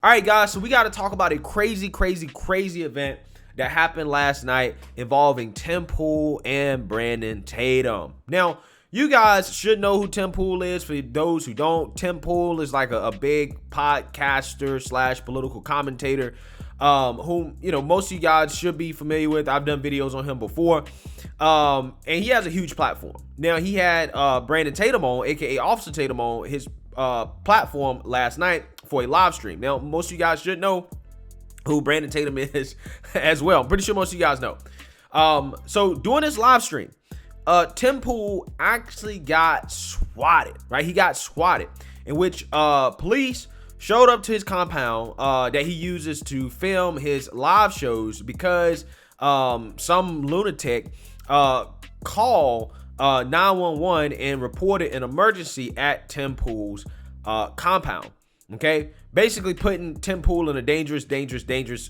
All right, guys, so we got to talk about a crazy event that happened last night involving Tim Pool and Brandon Tatum. Now, you guys should know who Tim Pool is. For those who don't, Tim Pool is like a big podcaster / political commentator whom, most of you guys should be familiar with. I've done videos on him before. And he has a huge platform. Now, he had Brandon Tatum on, aka Officer Tatum, on his platform last night for a live stream. Now, most of you guys should know who Brandon Tatum is as well. I'm pretty sure most of you guys know. So during this live stream, Tim Pool actually got swatted, right? He got swatted, in which police showed up to his compound that he uses to film his live shows because some lunatic called 911 and reported an emergency at Tim Pool's compound. Okay, basically putting Tim Pool in a dangerous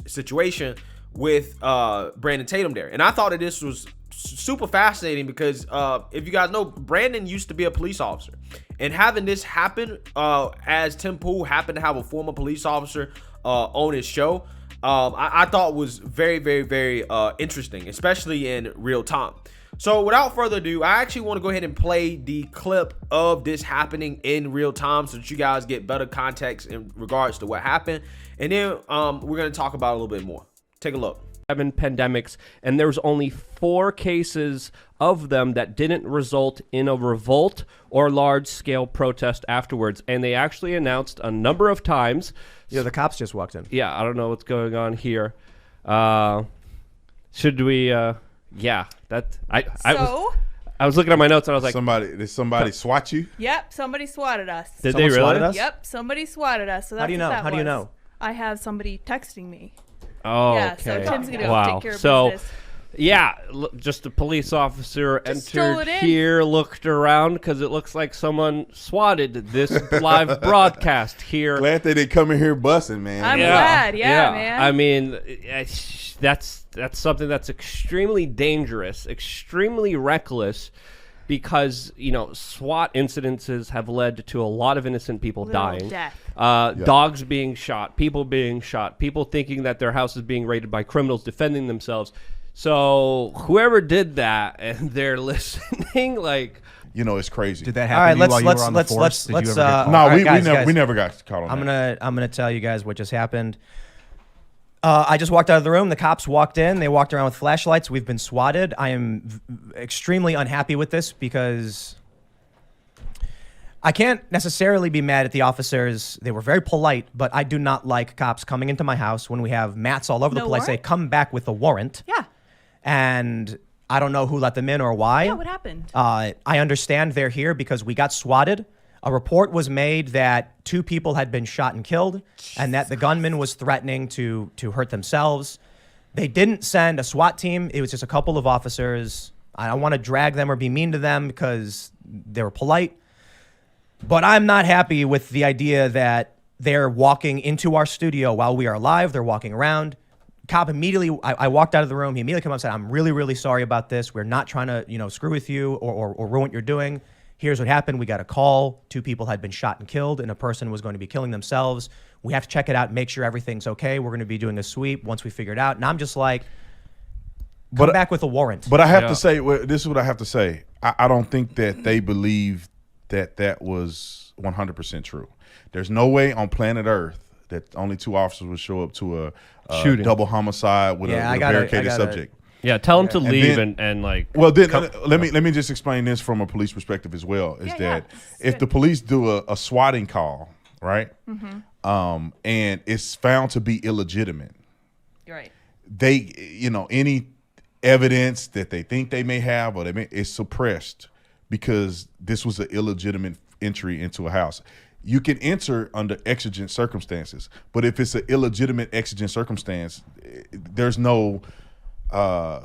situation with Brandon Tatum there. And I thought that this was super fascinating because if you guys know, Brandon used to be a police officer, and having this happen as Tim Pool happened to have a former police officer on his show, I thought was very interesting, especially in real time. So without further ado, I actually want to go ahead and play the clip of this happening in real time so that you guys get better context in regards to what happened. And then we're going to talk about it a little bit more. Take a look. 7 pandemics, and there was only 4 cases of them that didn't result in a revolt or large-scale protest afterwards. And they actually announced a number of times. Yeah, the cops just walked in. Yeah, I don't know what's going on here. Should we... Yeah, I was looking at my notes and I was like, did somebody swat you? Yep, somebody swatted us. Did they really? Swatted us? Yep, somebody swatted us. So that's How do you know? How do you know? I have somebody texting me. Oh, Yeah, okay. so Tim's gonna wow. take care of so, business. yeah, just a police officer stroll entered it in. here, looked around because it looks like someone swatted this live broadcast here. Glad they didn't come in here busting, man. I'm glad, yeah, man. I mean, that's something that's extremely dangerous, extremely reckless, because SWAT incidences have led to a lot of innocent people dying, death. dogs being shot, people thinking that their house is being raided by criminals defending themselves. So whoever did that and they're listening, like. It's crazy. Did that happen to you while you were on the force? Did you ever get caught? No, Guys, we never got caught on that. I'm gonna tell you guys what just happened. I just walked out of the room. The cops walked in. They walked around with flashlights. We've been swatted. I am extremely unhappy with this because I can't necessarily be mad at the officers. They were very polite, but I do not like cops coming into my house when we have mats all over the place. They come back with a warrant. Yeah. And I don't know who let them in or why. Yeah, what happened? I understand they're here because we got swatted. A report was made that 2 people had been shot and killed, and that the gunman was threatening to hurt themselves. They didn't send a SWAT team. It was just a couple of officers. I don't want to drag them or be mean to them because they were polite. But I'm not happy with the idea that they're walking into our studio while we are live. They're walking around. Cop immediately, I walked out of the room. He immediately came up and said, I'm really sorry about this. We're not trying to, screw with you or ruin what you're doing. Here's what happened. We got a call. 2 people had been shot and killed, and a person was going to be killing themselves. We have to check it out and make sure everything's okay. We're going to be doing a sweep once we figure it out. And I'm just like, come back with a warrant. But I have to say, this is what I have to say. I don't think that they believe that was 100% true. There's no way on planet Earth that only 2 officers would show up to a shooting, double homicide with a barricaded subject. Yeah, tell him to leave and like. Well, then let me just explain this from a police perspective as well. Is that if the police do a swatting call, right, and it's found to be illegitimate, Right. They, any evidence that they think they may have or is suppressed because this was an illegitimate entry into a house. You can enter under exigent circumstances, but if it's an illegitimate exigent circumstance, there's no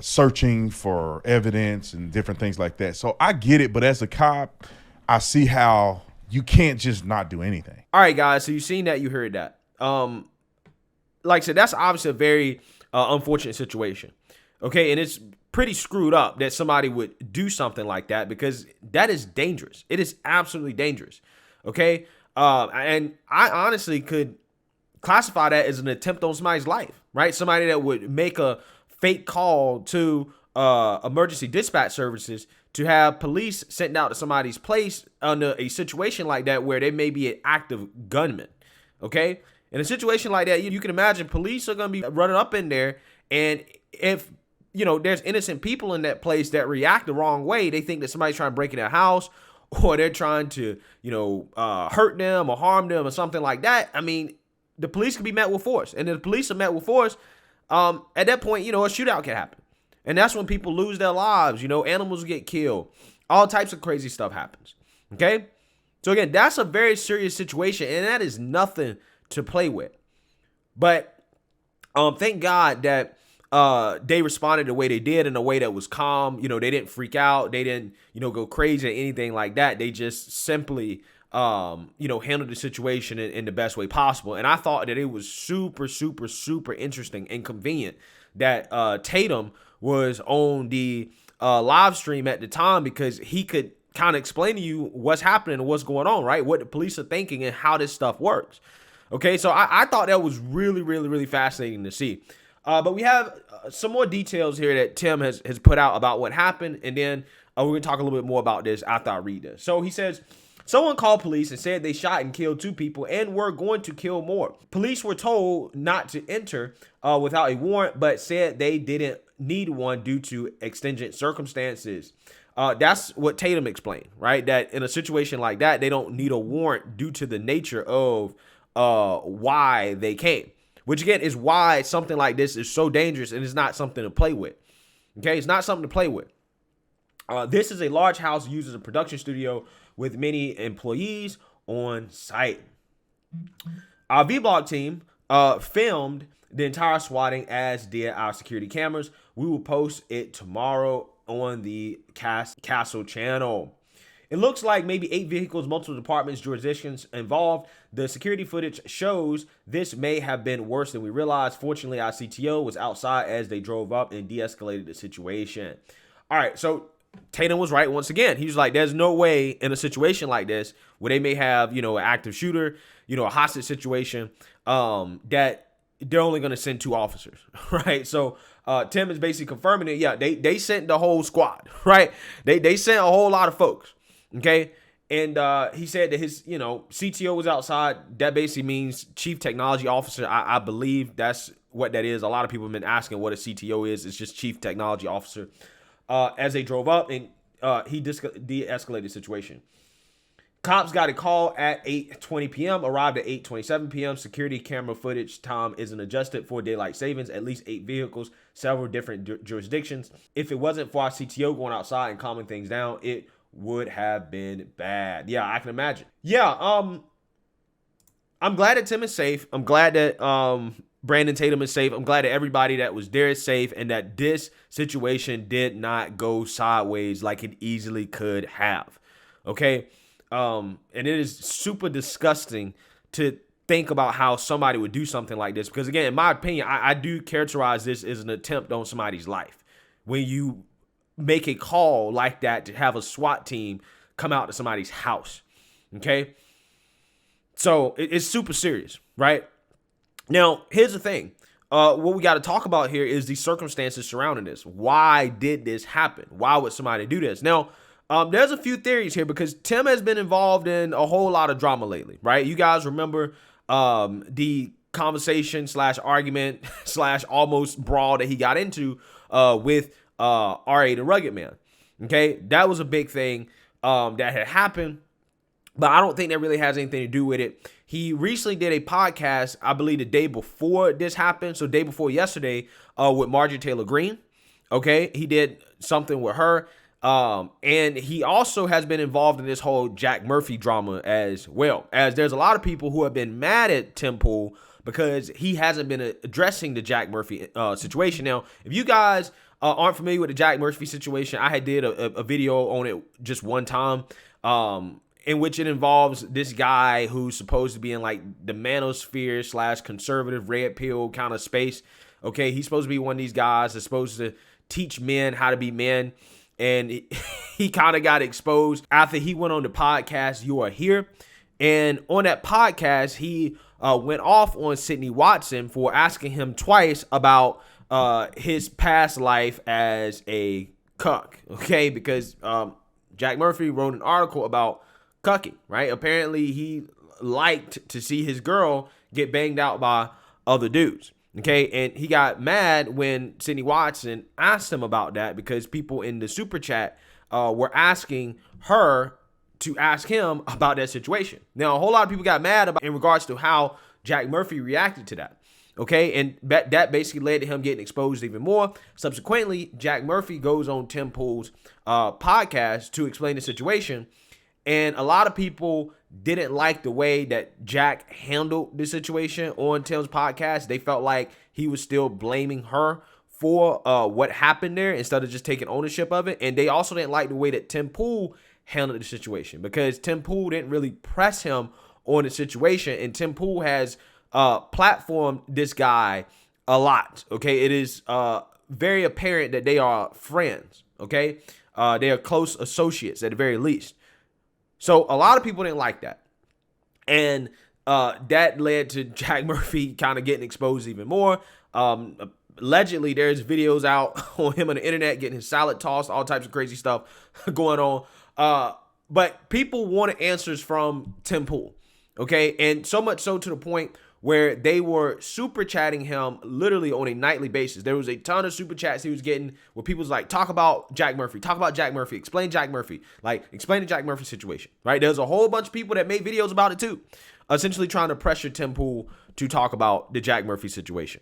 searching for evidence and different things like that. So I get it, but as a cop, I see how you can't just not do anything. All right, guys. So you've seen that, you heard that. Like I said, that's obviously a very unfortunate situation. Okay, and it's pretty screwed up that somebody would do something like that because that is dangerous. It is absolutely dangerous. Okay, and I honestly could classify that as an attempt on somebody's life, right? Somebody that would make a fake call to emergency dispatch services to have police sent out to somebody's place under a situation like that where they may be an active gunman, okay? In a situation like that, you can imagine police are going to be running up in there, and if, there's innocent people in that place that react the wrong way, they think that somebody's trying to break in their house, or they're trying to, hurt them or harm them or something like that. I mean, the police can be met with force. And if the police are met with force, at that point, a shootout can happen. And that's when people lose their lives. Animals get killed. All types of crazy stuff happens. Okay? So again, that's a very serious situation, and that is nothing to play with. But thank God that they responded the way they did, in a way that was calm. They didn't freak out. They didn't, go crazy or anything like that. They just simply, handled the situation in the best way possible. And I thought that it was super, super, super interesting and convenient that Tatum was on the live stream at the time, because he could kind of explain to you what's happening and what's going on, right? What the police are thinking and how this stuff works. Okay, so I thought that was really, really, really fascinating to see. But we have some more details here that Tim has put out about what happened, and then we're going to talk a little bit more about this after I read this. So he says, someone called police and said they shot and killed 2 people and were going to kill more. Police were told not to enter without a warrant, but said they didn't need one due to exigent circumstances. That's what Tatum explained, right? That in a situation like that, they don't need a warrant due to the nature of why they came. Which, again, is why something like this is so dangerous, and it's not something to play with. Okay, it's not something to play with. This is a large house used as a production studio with many employees on site. Our V-Blog team filmed the entire swatting, as did our security cameras. We will post it tomorrow on the Castle channel. It looks like maybe 8 vehicles, multiple departments, jurisdictions involved. The security footage shows this may have been worse than we realized. Fortunately, our CTO was outside as they drove up and de-escalated the situation. All right, so Tatum was right once again. He was like, there's no way in a situation like this where they may have, an active shooter, a hostage situation, that they're only going to send 2 officers, right? So Tim is basically confirming it. Yeah, they sent the whole squad, right? They sent a whole lot of folks. Okay. And he said that his, CTO was outside. That basically means Chief Technology Officer. I believe that's what that is. A lot of people have been asking what a CTO is. It's just Chief Technology Officer. As they drove up, and he de-escalated the situation. Cops got a call at 8:20 p.m., arrived at 8:27 p.m. Security camera footage time isn't adjusted for daylight savings. At least 8 vehicles, several different jurisdictions. If it wasn't for our CTO going outside and calming things down, it would have been bad. Yeah, I can imagine. Yeah, I'm glad that Tim is safe. I'm glad that Brandon Tatum is safe. I'm glad that everybody that was there is safe, and that this situation did not go sideways like it easily could have. Okay? And it is super disgusting to think about how somebody would do something like this. Because, again, in my opinion, I do characterize this as an attempt on somebody's life. When you make a call like that to have a SWAT team come out to somebody's house. Okay? So it's super serious, right? Now, here's the thing. What we got to talk about here is the circumstances surrounding this. Why did this happen? Why would somebody do this? Now, there's a few theories here, because Tim has been involved in a whole lot of drama lately, right? You guys remember the conversation / argument / almost brawl that he got into with R.A. the Rugged Man. Okay, that was a big thing that had happened, but I don't think that really has anything to do with it. He recently did a podcast, I believe the day before this happened, so day before yesterday, with Marjorie Taylor Greene. Okay, he did something with her. And he also has been involved in this whole Jack Murphy drama as well, as there's a lot of people who have been mad at Tim Pool because he hasn't been addressing the Jack Murphy situation. Now, if you guys aren't familiar with the Jack Murphy situation, I had did a video on it just one time, in which it involves this guy who's supposed to be in like the manosphere / conservative red pill kind of space. Okay, he's supposed to be one of these guys that's supposed to teach men how to be men. And he kind of got exposed after he went on the podcast You Are Here. And on that podcast, he went off on Sydney Watson for asking him twice about his past life as a cuck, okay? Because Jack Murphy wrote an article about cucking, right? Apparently, he liked to see his girl get banged out by other dudes, okay? And he got mad when Sydney Watson asked him about that because people in the super chat were asking her to ask him about that situation. Now, a whole lot of people got mad about in regards to how Jack Murphy reacted to that. Okay, and that basically led to him getting exposed even more. Subsequently, Jack Murphy goes on Tim Pool's podcast to explain the situation, and a lot of people didn't like the way that Jack handled the situation on Tim's podcast. They felt like he was still blaming her for what happened there instead of just taking ownership of it, and they also didn't like the way that Tim Pool handled the situation because Tim Pool didn't really press him on the situation, and Tim Pool has platformed this guy a lot. Okay, it is very apparent that they are friends. Okay, they are close associates at the very least. So a lot of people didn't like that, and that led to Jack Murphy kind of getting exposed even more. Allegedly, there's videos out on him on the internet getting his salad tossed, all types of crazy stuff going on. But people wanted answers from Tim Pool. Okay, and so much so to the point where they were super chatting him literally on a nightly basis. There was a ton of super chats he was getting where people was like, talk about Jack Murphy, explain Jack Murphy, like explain the Jack Murphy situation, right? There's a whole bunch of people that made videos about it too, essentially trying to pressure Tim Pool to talk about the Jack Murphy situation.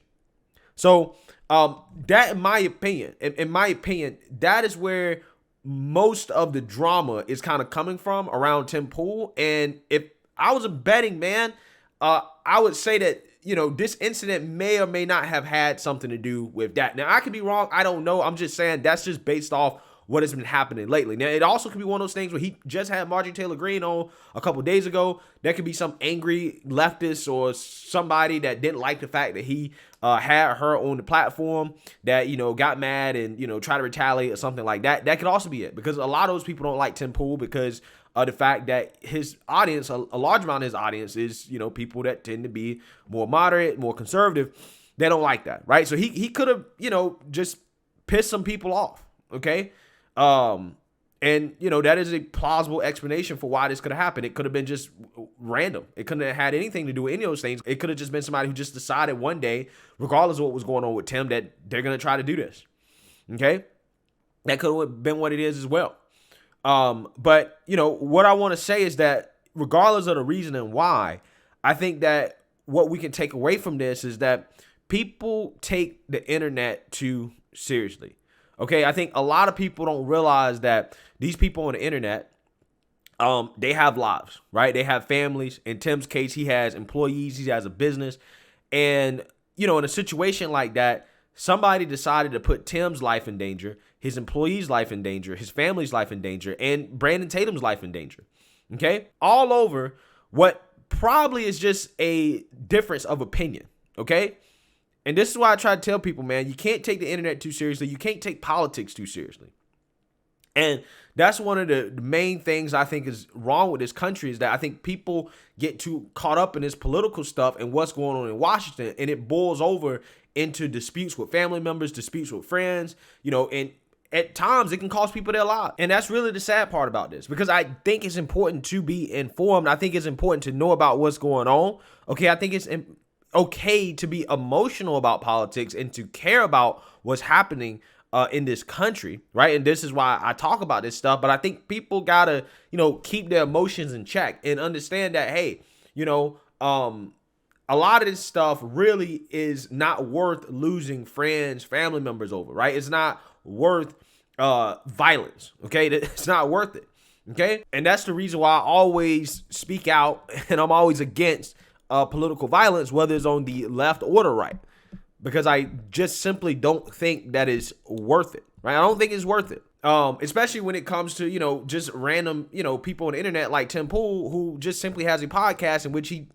So that, in my opinion, that is where most of the drama is kind of coming from around Tim Pool. And if I was a betting man, I would say that, you know, this incident may or may not have had something to do with that. Now, I could be wrong. I don't know. I'm just saying that's just based off what has been happening lately. Now, it also could be one of those things where he just had Marjorie Taylor Greene on a couple days ago. There could be some angry leftist or somebody that didn't like the fact that he had her on the platform that, you know, got mad and, you know, tried to retaliate or something like that. That could also be it, because a lot of those people don't like Tim Pool because the fact that his audience, a large amount of his audience is, you know, people that tend to be more moderate, more conservative. They don't like that, right? So he could have, you know, just pissed some people off, okay? And, you know, that is a plausible explanation for why this could have happened. It could have been just random. It couldn't have had anything to do with any of those things. It could have just been somebody who just decided one day, regardless of what was going on with Tim, that they're going to try to do this, okay? That could have been what it is as well. But, you know, what I want to say is that regardless of the reason and why, I think that what we can take away from this is that people take the internet too seriously. Okay, I think a lot of people don't realize that these people on the internet, they have lives, right? They have families. In Tim's case, he has employees, he has a business. And, you know, in a situation like that, somebody decided to put Tim's life in danger, his employees' life in danger, his family's life in danger, and Brandon Tatum's life in danger. Okay? All over what probably is just a difference of opinion. Okay? And this is why I try to tell people, man, you can't take the internet too seriously. You can't take politics too seriously. And that's one of the main things I think is wrong with this country, is that I think people get too caught up in this political stuff and what's going on in Washington, and it boils over into disputes with family members, disputes with friends, you know, and at times it can cost people their lives. And that's really the sad part about this, because I think it's important to be informed. I think it's important to know about what's going on. Okay, I think it's okay to be emotional about politics and to care about what's happening in this country, right? And this is why I talk about this stuff. But I think people gotta, you know, keep their emotions in check and understand that, hey, you know, a lot of this stuff really is not worth losing friends, family members over, right? It's not worth violence, okay? It's not worth it, okay? And that's the reason why I always speak out, and I'm always against political violence, whether it's on the left or the right, because I just simply don't think that is worth it, right? I don't think it's worth it, especially when it comes to, you know, just random, you know, people on the internet like Tim Pool, who just simply has a podcast in which he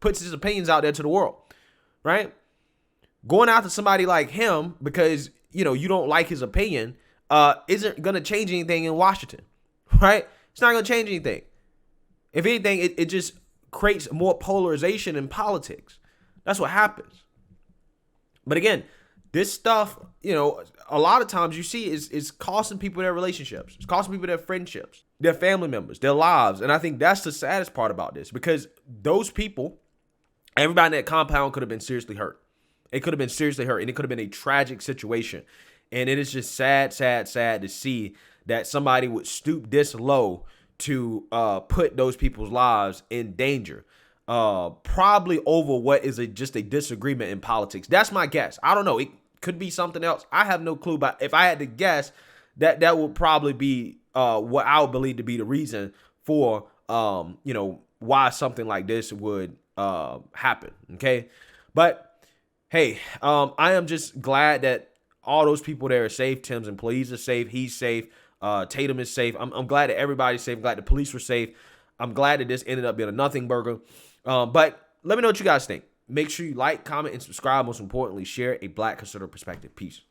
puts his opinions out there to the world, right? Going after somebody like him because, you know, you don't like his opinion isn't going to change anything in Washington, right? It's not going to change anything. If anything, it just creates more polarization in politics. That's what happens. But again, this stuff, you know, a lot of times you see is costing people their relationships. It's costing people their friendships, their family members, their lives. And I think that's the saddest part about this, because those people, everybody in that compound could have been seriously hurt. It could have been seriously hurt, and it could have been a tragic situation. And it is just sad to see that somebody would stoop this low to put those people's lives in danger. Probably over what is just a disagreement in politics. That's my guess. I don't know. It could be something else. I have no clue. But if I had to guess, that would probably be what I would believe to be the reason for you know, why something like this would happen. Okay, but hey, I am just glad that all those people there are safe. Tim's employees are safe. He's safe. Tatum is safe. I'm glad that everybody's safe. I'm glad the police were safe. I'm glad that this ended up being a nothing burger. But let me know what you guys think. Make sure you like, comment, and subscribe. Most importantly, share a Black conservative perspective. Peace.